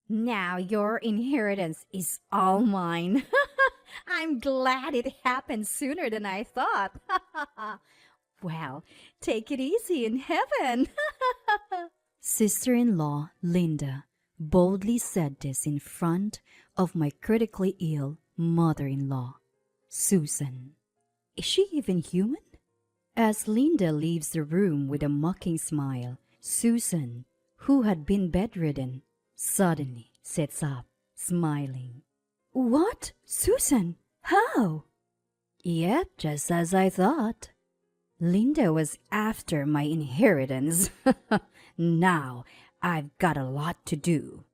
Now your inheritance is all mine. I'm glad it happened sooner than I thought. Well, take it easy in heaven. Sister in law Linda boldly said this in front of my critically ill mother in law, Susan. Is she even human? As Linda leaves the room with a mocking smile, Susan, who had been bedridden, suddenly sits up, smiling. What? Susan? How? Yep, just as I thought. Linda was after my inheritance. Now I've got a lot to do.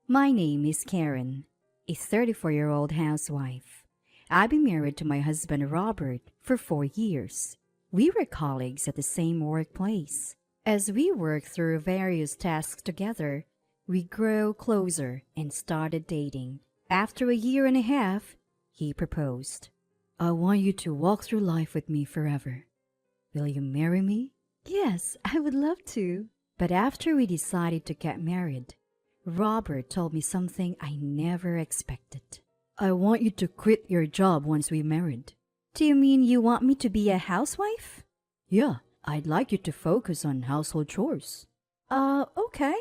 My name is Karen, a 34-year-old housewife. I've been married to my husband Robert for 4 years. We were colleagues at the same workplace. As we worked through various tasks together, we grew closer and started dating. After a year and a half, he proposed. I want you to walk through life with me forever. Will you marry me? Yes, I would love to. But after we decided to get married, Robert told me something I never expected. I want you to quit your job once we married. Do you mean you want me to be a housewife? Yeah, I'd like you to focus on household chores. Okay.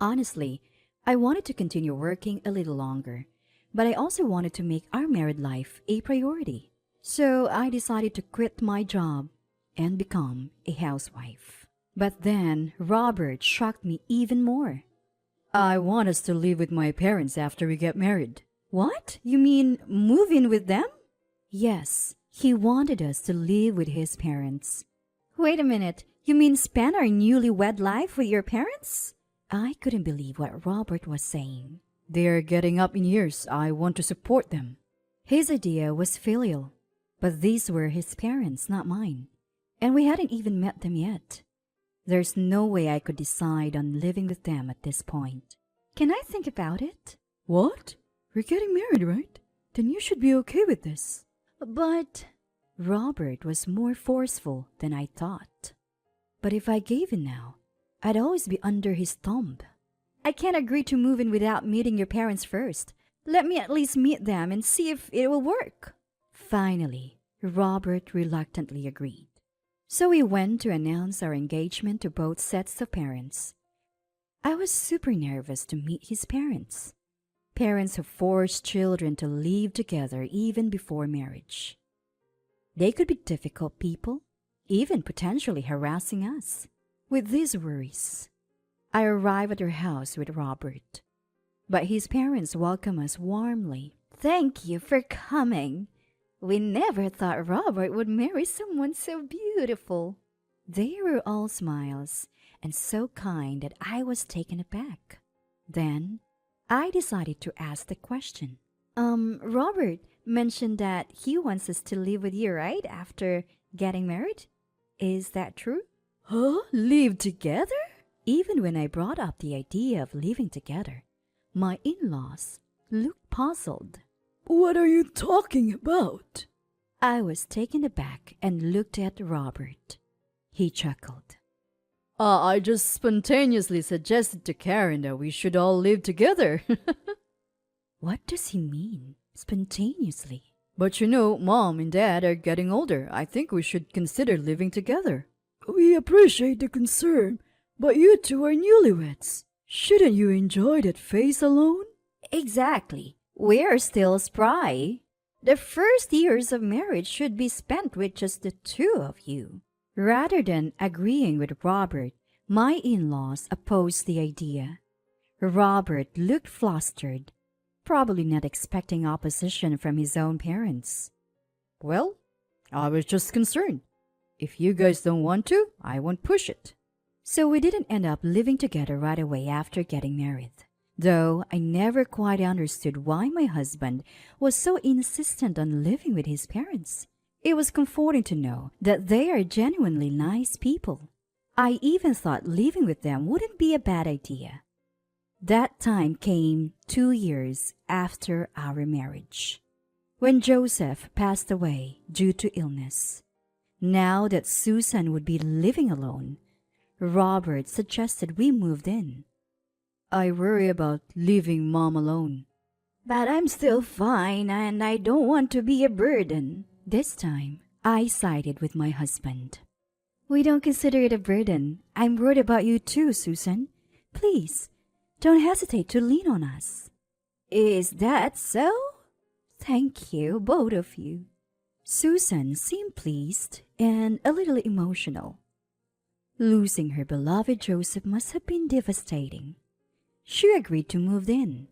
Honestly, I wanted to continue working a little longer, but I also wanted to make our married life a priority. So I decided to quit my job and become a housewife. But then Robert shocked me even more. I want us to live with my parents after we get married. What? You mean move in with them? Yes, he wanted us to live with his parents. Wait a minute, you mean spend our newlywed life with your parents? I couldn't believe what Robert was saying. They're getting up in years. I want to support them. His idea was filial, but these were his parents, not mine. And we hadn't even met them yet. There's no way I could decide on living with them at this point. Can I think about it? What? We're getting married, right? Then you should be okay with this. But Robert was more forceful than I thought. But if I gave in now, I'd always be under his thumb. I can't agree to move in without meeting your parents first. Let me at least meet them and see if it will work. Finally, Robert reluctantly agreed. So we went to announce our engagement to both sets of parents. I was super nervous to meet his parents. Parents who force children to live together even before marriage. They could be difficult people, even potentially harassing us. With these worries, I arrived at her house with Robert. But his parents welcomed us warmly. Thank you for coming. We never thought Robert would marry someone so beautiful. They were all smiles and so kind that I was taken aback. Then I decided to ask the question. Robert mentioned that he wants us to live with you, right? After getting married? Is that true? Huh? Live together? Even when I brought up the idea of living together, my in-laws looked puzzled. What are you talking about? I was taken aback and looked at Robert. He chuckled. I just spontaneously suggested to Karen that we should all live together. What does he mean, spontaneously? But you know, Mom and Dad are getting older. I think we should consider living together. We appreciate the concern, but you two are newlyweds. Shouldn't you enjoy that phase alone? Exactly. We're still spry. The first years of marriage should be spent with just the two of you. Rather than agreeing with Robert, my in-laws opposed the idea. Robert looked flustered, probably not expecting opposition from his own parents. Well, I was just concerned. If you guys don't want to, I won't push it. So we didn't end up living together right away after getting married. Though I never quite understood why my husband was so insistent on living with his parents. It was comforting to know that they are genuinely nice people. I even thought living with them wouldn't be a bad idea. That time came 2 years after our marriage, when Joseph passed away due to illness. Now that Susan would be living alone, Robert suggested we moved in. I worry about leaving Mom alone. But I'm still fine and I don't want to be a burden. This time, I sided with my husband. We don't consider it a burden. I'm worried about you too, Susan. Please, don't hesitate to lean on us. Is that so? Thank you, both of you. Susan seemed pleased and a little emotional. Losing her beloved Joseph must have been devastating. She agreed to move in,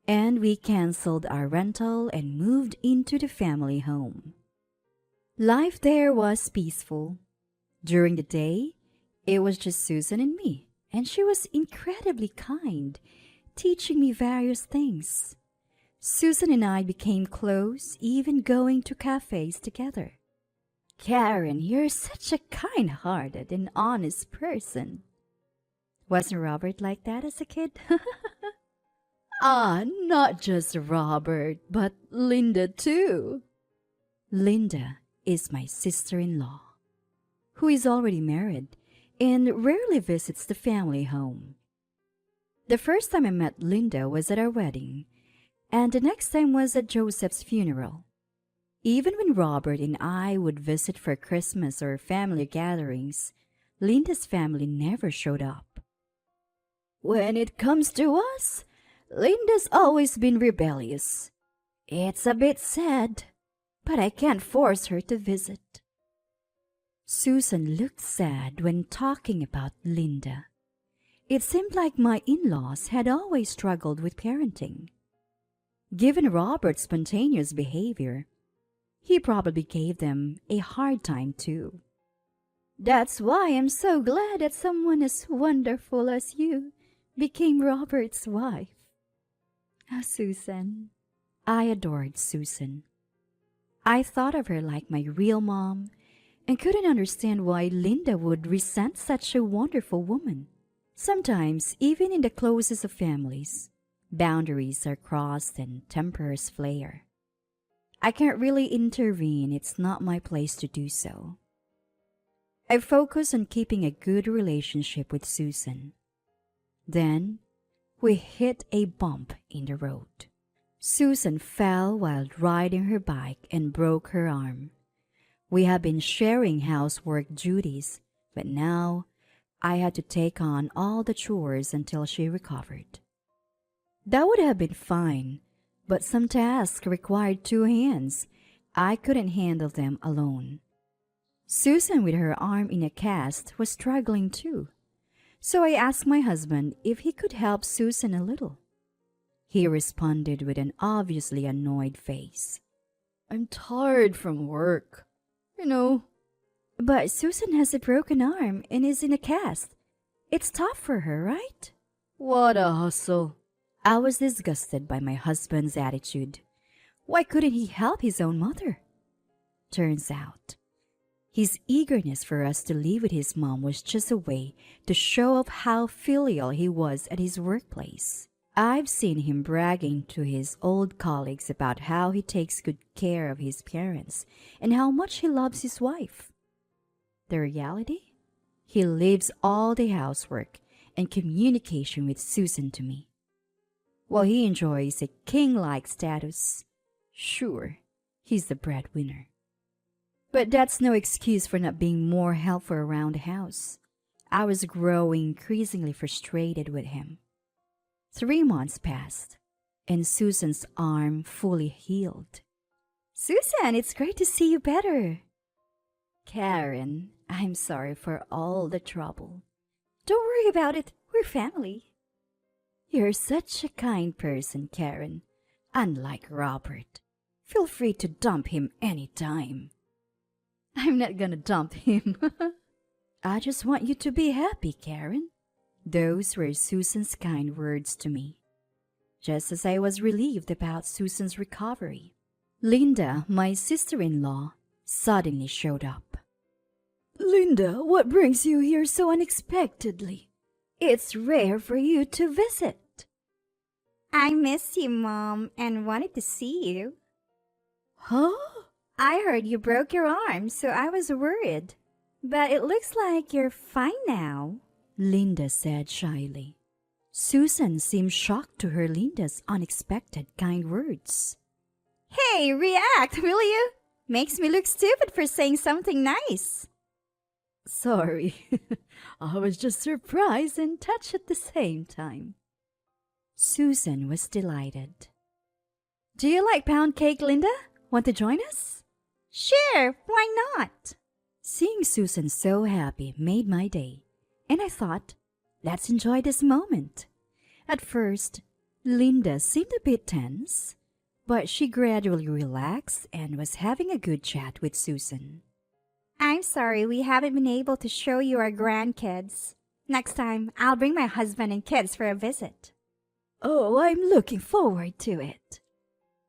and we canceled our rental and moved into the family home. Life there was peaceful. During the day, it was just Susan and me, and she was incredibly kind, teaching me various things. Susan and I became close, even going to cafes together. Karen, you're such a kind-hearted and honest person. Wasn't Robert like that as a kid? Not just Robert, but Linda too. Linda is my sister-in-law, who is already married and rarely visits the family home. The first time I met Linda was at our wedding, and the next time was at Joseph's funeral. Even when Robert and I would visit for Christmas or family gatherings, Linda's family never showed up. When it comes to us, Linda's always been rebellious. It's a bit sad, but I can't force her to visit. Susan looked sad when talking about Linda. It seemed like my in-laws had always struggled with parenting. Given Robert's spontaneous behavior, he probably gave them a hard time too. That's why I'm so glad that someone as wonderful as you became Robert's wife. Oh, Susan. I adored Susan. I thought of her like my real mom and couldn't understand why Linda would resent such a wonderful woman. Sometimes, even in the closest of families, boundaries are crossed and tempers flare. I can't really intervene. It's not my place to do so. I focus on keeping a good relationship with Susan. Then, we hit a bump in the road. Susan fell while riding her bike and broke her arm. We have been sharing housework duties, but now I had to take on all the chores until she recovered. That would have been fine, but some tasks required two hands. I couldn't handle them alone. Susan, with her arm in a cast, was struggling too. So I asked my husband if he could help Susan a little. He responded with an obviously annoyed face. I'm tired from work, But Susan has a broken arm and is in a cast. It's tough for her, right? What a hustle. I was disgusted by my husband's attitude. Why couldn't he help his own mother? Turns out, his eagerness for us to live with his mom was just a way to show off how filial he was at his workplace. I've seen him bragging to his old colleagues about how he takes good care of his parents and how much he loves his wife. The reality? He leaves all the housework and communication with Susan to me. While he enjoys a king-like status, sure, he's the breadwinner. But that's no excuse for not being more helpful around the house. I was growing increasingly frustrated with him. 3 months passed, and Susan's arm fully healed. Susan, it's great to see you better. Karen, I'm sorry for all the trouble. Don't worry about it. We're family. You're such a kind person, Karen. Unlike Robert. Feel free to dump him anytime. I'm not gonna dump him. I just want you to be happy, Karen. Those were Susan's kind words to me. Just as I was relieved about Susan's recovery, Linda, my sister-in-law, suddenly showed up. Linda, what brings you here so unexpectedly? It's rare for you to visit. I miss you, Mom, and wanted to see you. Huh? I heard you broke your arm, so I was worried. But it looks like you're fine now, Linda said shyly. Susan seemed shocked to hear Linda's unexpected kind words. Hey, react, will you? Makes me look stupid for saying something nice. Sorry, I was just surprised and touched at the same time. Susan was delighted. Do you like pound cake, Linda? Want to join us? Sure, why not? Seeing Susan so happy made my day, and I thought, let's enjoy this moment. At first, Linda seemed a bit tense, but she gradually relaxed and was having a good chat with Susan. I'm sorry we haven't been able to show you our grandkids. Next time, I'll bring my husband and kids for a visit. Oh, I'm looking forward to it.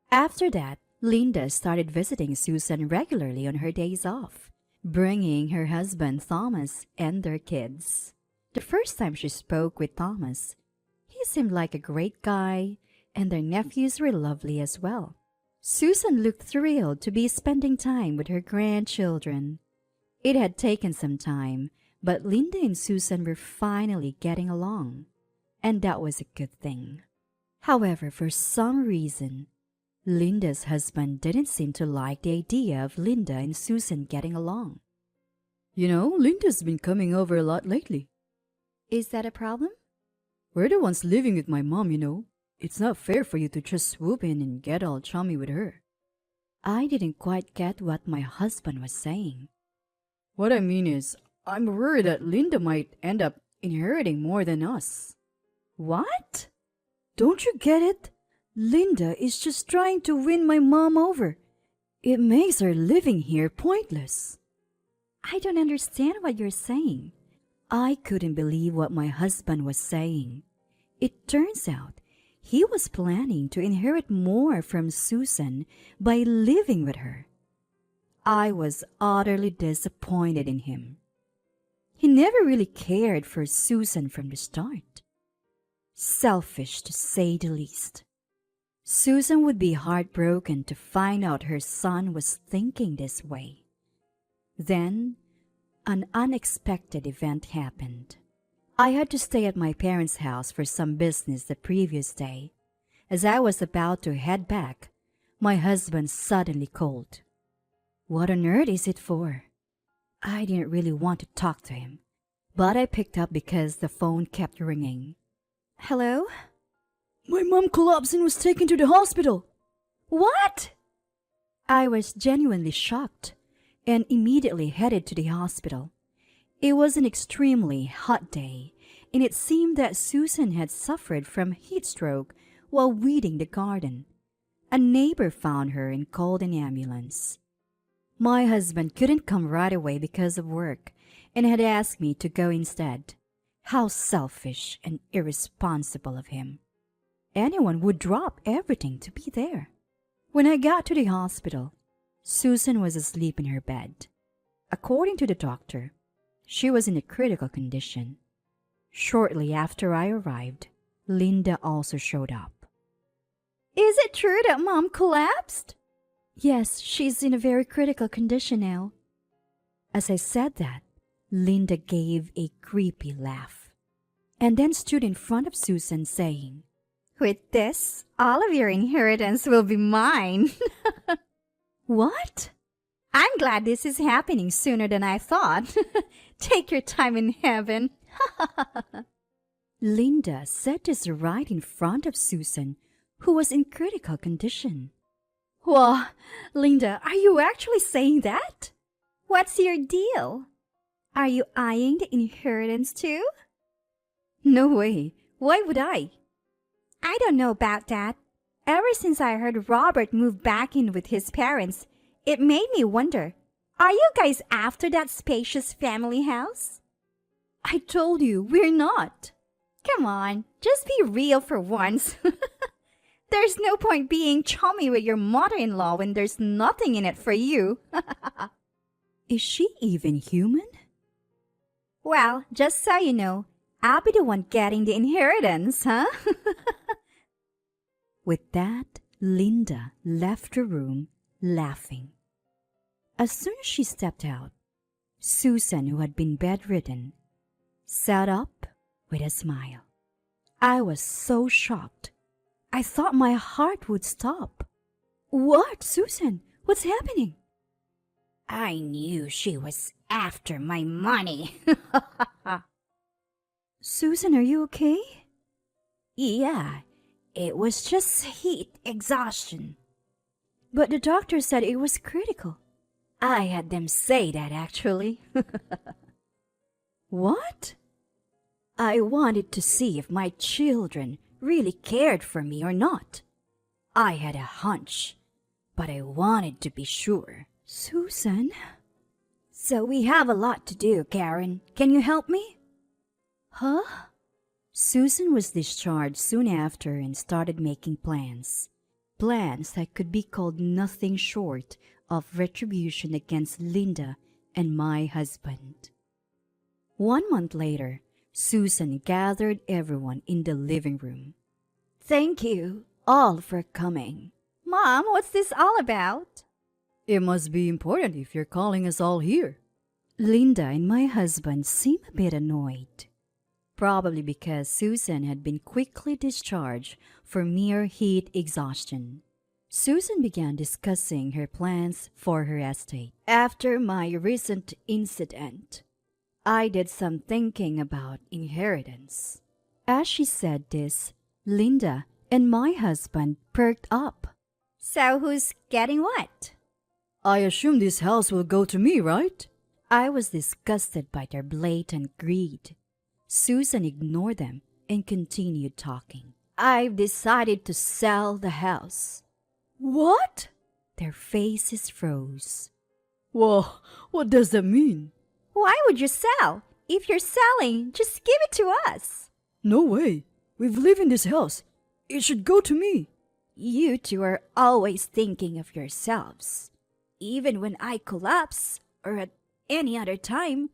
After that, Linda started visiting Susan regularly on her days off, bringing her husband Thomas and their kids. The first time she spoke with Thomas, he seemed like a great guy, and their nephews were lovely as well. Susan looked thrilled to be spending time with her grandchildren. It had taken some time, but Linda and Susan were finally getting along, and that was a good thing. However, for some reason, Linda's husband didn't seem to like the idea of Linda and Susan getting along. You know, Linda's been coming over a lot lately. Is that a problem? We're the ones living with my mom, you know. It's not fair for you to just swoop in and get all chummy with her. I didn't quite get what my husband was saying. What I mean is, I'm worried that Linda might end up inheriting more than us. What? Don't you get it? Linda is just trying to win my mom over. It makes her living here pointless. I don't understand what you're saying. I couldn't believe what my husband was saying. It turns out he was planning to inherit more from Susan by living with her. I was utterly disappointed in him. He never really cared for Susan from the start. Selfish, to say the least. Susan would be heartbroken to find out her son was thinking this way. Then, an unexpected event happened. I had to stay at my parents' house for some business the previous day. As I was about to head back, my husband suddenly called. What on earth is it for? I didn't really want to talk to him, but I picked up because the phone kept ringing. Hello? My mom collapsed and was taken to the hospital. What? I was genuinely shocked and immediately headed to the hospital. It was an extremely hot day, and it seemed that Susan had suffered from heat stroke while weeding the garden. A neighbor found her and called an ambulance. My husband couldn't come right away because of work and had asked me to go instead. How selfish and irresponsible of him. Anyone would drop everything to be there. When I got to the hospital, Susan was asleep in her bed. According to the doctor, she was in a critical condition. Shortly after I arrived, Linda also showed up. Is it true that Mom collapsed? Yes, she's in a very critical condition now. As I said that, Linda gave a creepy laugh and then stood in front of Susan saying, With this, all of your inheritance will be mine. What? I'm glad this is happening sooner than I thought. Take your time in heaven. Linda said this right in front of Susan, who was in critical condition. Whoa, Linda, are you actually saying that? What's your deal? Are you eyeing the inheritance too? No way. Why would I? I don't know about that. Ever since I heard Robert moved back in with his parents, it made me wonder, are you guys after that spacious family house? I told you, we're not. Come on, just be real for once. There's no point being chummy with your mother-in-law when there's nothing in it for you. Is she even human? Well, just so you know, I'll be the one getting the inheritance, huh? With that, Linda left the room laughing. As soon as she stepped out, Susan, who had been bedridden, sat up with a smile. I was so shocked. I thought my heart would stop. What, Susan? What's happening? I knew she was after my money. Susan, are you okay? Yeah, it was just heat exhaustion. But the doctor said it was critical. I had them say that actually. What? I wanted to see if my children really cared for me or not. I had a hunch, but I wanted to be sure. Susan? So we have a lot to do, Karen. Can you help me? Huh? Susan was discharged soon after and started making plans. Plans that could be called nothing short of retribution against Linda and my husband. 1 month later, Susan gathered everyone in the living room. Thank you all for coming. Mom, what's this all about? It must be important if you're calling us all here. Linda and my husband seemed a bit annoyed. Probably because Susan had been quickly discharged for mere heat exhaustion. Susan began discussing her plans for her estate. After my recent incident, I did some thinking about inheritance. As she said this, Linda and my husband perked up. So who's getting what? I assume this house will go to me, right? I was disgusted by their blatant greed. Susan ignored them and continued talking. I've decided to sell the house. What? Their faces froze. Whoa, what does that mean? Why would you sell? If you're selling, just give it to us. No way. We've lived in this house. It should go to me. You two are always thinking of yourselves. Even when I collapse, or at any other time,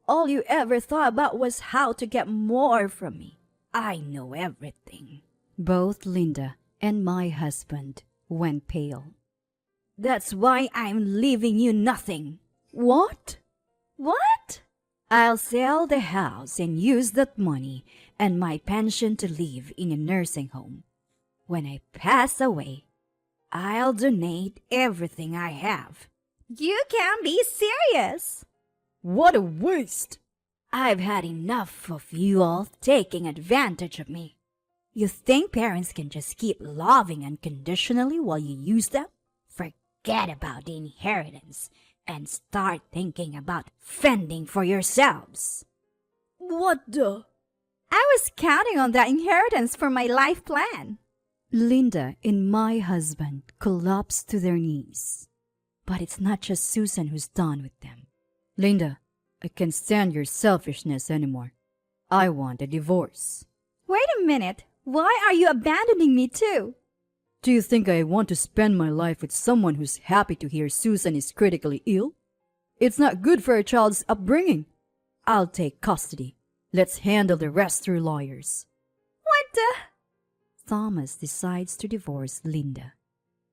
all you ever thought about was how to get more from me. I know everything. Both Linda and my husband went pale. That's why I'm leaving you nothing. What? What? I'll sell the house and use that money and my pension to live in a nursing home. When I pass away, I'll donate everything I have. You can't be serious. What a waste! I've had enough of you all taking advantage of me. You think parents can just keep loving unconditionally while you use them? Forget about the inheritance and start thinking about fending for yourselves. What the? I was counting on that inheritance for my life plan. Linda and my husband collapsed to their knees. But it's not just Susan who's done with them. Linda, I can't stand your selfishness anymore. I want a divorce. Wait a minute. Why are you abandoning me too? Do you think I want to spend my life with someone who's happy to hear Susan is critically ill? It's not good for a child's upbringing. I'll take custody. Let's handle the rest through lawyers. What the? Thomas decides to divorce Linda.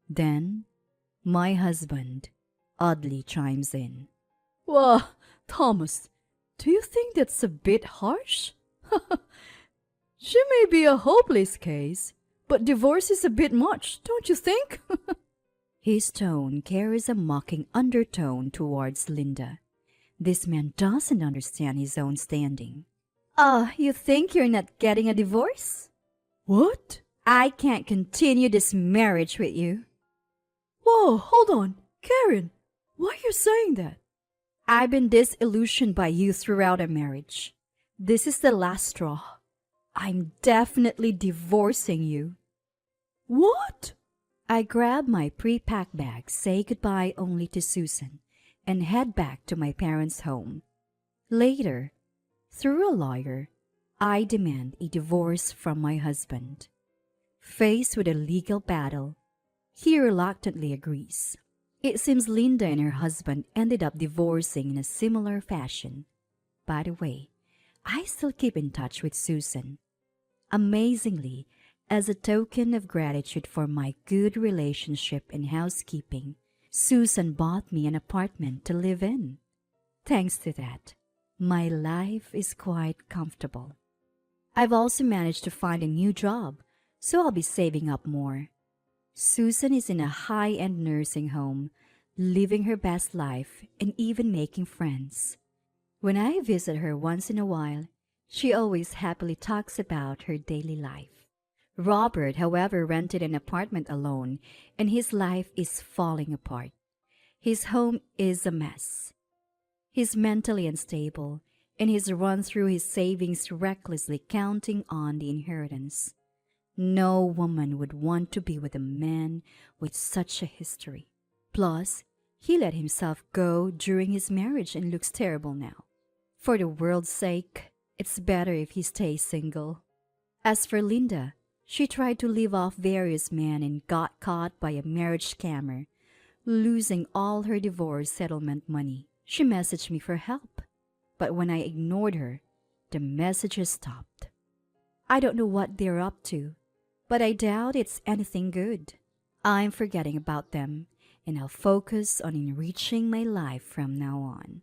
Then, my husband oddly chimes in. Well, Thomas, do you think that's a bit harsh? She may be a hopeless case, but divorce is a bit much, don't you think? His tone carries a mocking undertone towards Linda. This man doesn't understand his own standing. You think you're not getting a divorce? What? I can't continue this marriage with you. Whoa, hold on. Karen, why are you saying that? I've been disillusioned by you throughout our marriage. This is the last straw. I'm definitely divorcing you. What? I grab my pre-packed bag, say goodbye only to Susan, and head back to my parents' home. Later, through a lawyer, I demand a divorce from my husband. Faced with a legal battle, he reluctantly agrees. It seems Linda and her husband ended up divorcing in a similar fashion. By the way, I still keep in touch with Susan. Amazingly, as a token of gratitude for my good relationship and housekeeping, Susan bought me an apartment to live in. Thanks to that, my life is quite comfortable. I've also managed to find a new job, so I'll be saving up more. Susan is in a high-end nursing home, living her best life and even making friends. When I visit her once in a while, she always happily talks about her daily life. Robert, however, rented an apartment alone, and his life is falling apart. His home is a mess. He's mentally unstable, and he's run through his savings recklessly counting on the inheritance. No woman would want to be with a man with such a history. Plus, he let himself go during his marriage and looks terrible now. For the world's sake, it's better if he stays single. As for Linda, she tried to live off various men and got caught by a marriage scammer, losing all her divorce settlement money. She messaged me for help, but when I ignored her, the messages stopped. I don't know what they're up to, but I doubt it's anything good. I'm forgetting about them, and I'll focus on enriching my life from now on.